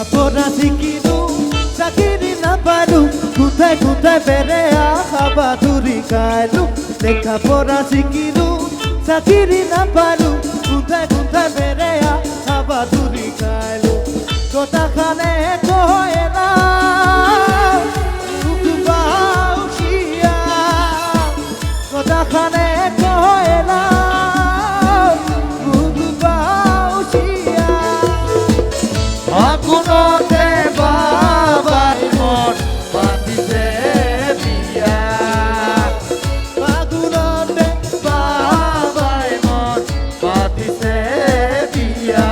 লেখাপড়া শিখিলু চাকরি না পালু কোথায় কোথায় বেড়ে বাদুরি খাইলু লেখাপড়া শিখিলু চাকরি না পালু কোথায় কোথায় বেড়ে বাদুরি খাইলু কথা খানে কয় না কথা খানে কয় না আগুনতে বাবাই মন বাঁধিছে বিয়া আগুনতে বাবাই মন বাঁধিছে বিয়া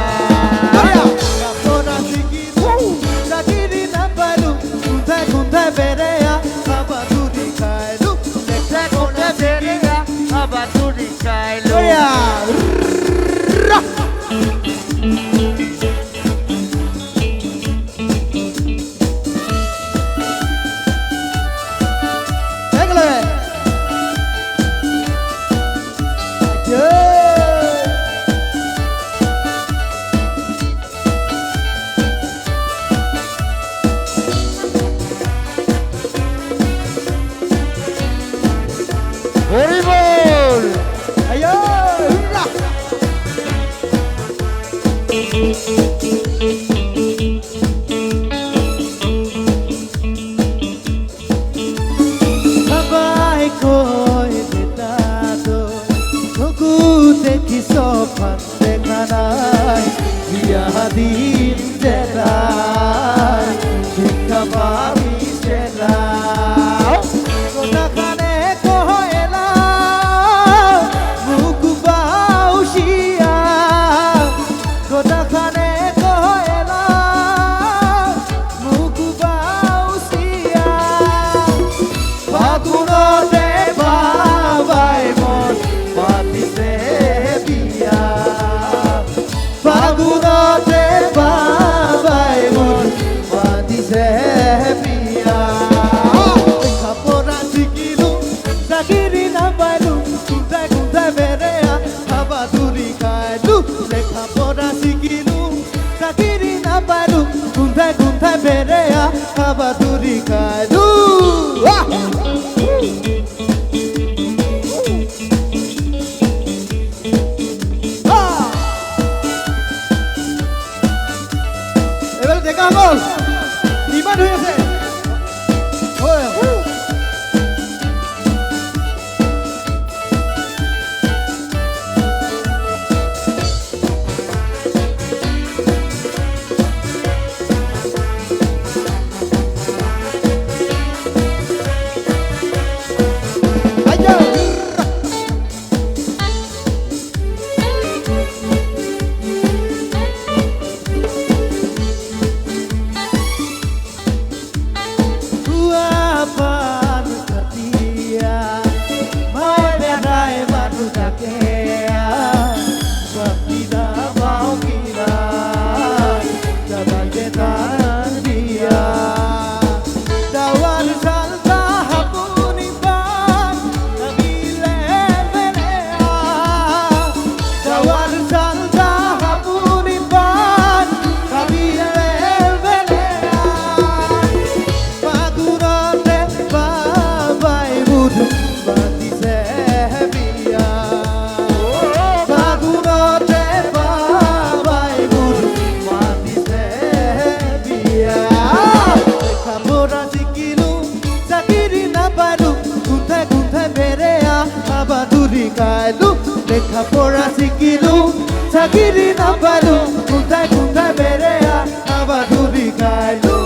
লেখাপড়া শিখিলু চাকরি না পালু কোথায় কোথায় বেড়ে বাদুরি খাইলু কোনে বেরিয়া আবার চুরি খাইলো হরি বল আয়ো সবাই কই দেতা তো তবু দেখি সফান দেখা নাই বিয়া দিন জেলাই শিক্ষা পাবি জেলাই কথা খানে কয়লা মুখ বাউসিয়া কথা খানে কয়লা মুখ বাউসিয়া ফাগুনতে বাবাই মন বাঁধিছে বিয়া ফাগুনতে বাবাই মন বাঁধিছে বিয়া লেখাপড়া শিখিলু চাকরি না পাইলু কোথায় কোথায় বেড়ে বাদুরি খাইলু লেখাপড়া শিখিলু চাকরি না পাইলু কোথায় কোথায় বেড়ে বাদুরি খাইলু এবার দেখা গল ডিমান্ড হয়েছে লেখাপড়া শিখিলু চাকরি না পাইলু কোথায় কোথায় বেড়ে বাদুরি খাইলু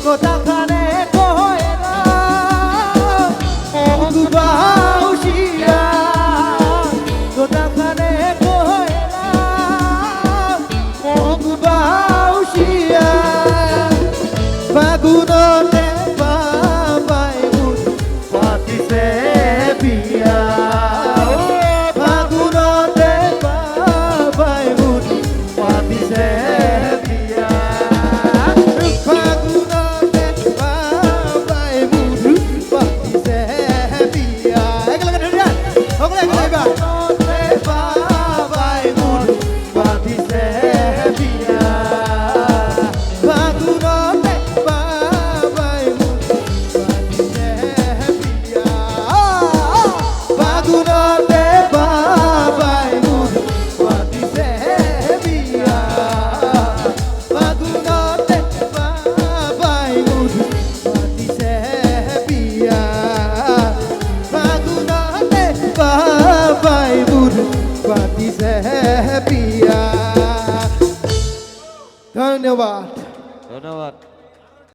কথা খানে কয় না মুখ বাউসিয়া কথা খানে কয় না মুখ বাউসিয়া ফাগুনতে বাবাই মন বাঁধিছে বিয়া ফাগুনতে বাবাই মন বাঁধিছে ধন্যবাদ। ধন্যবাদ।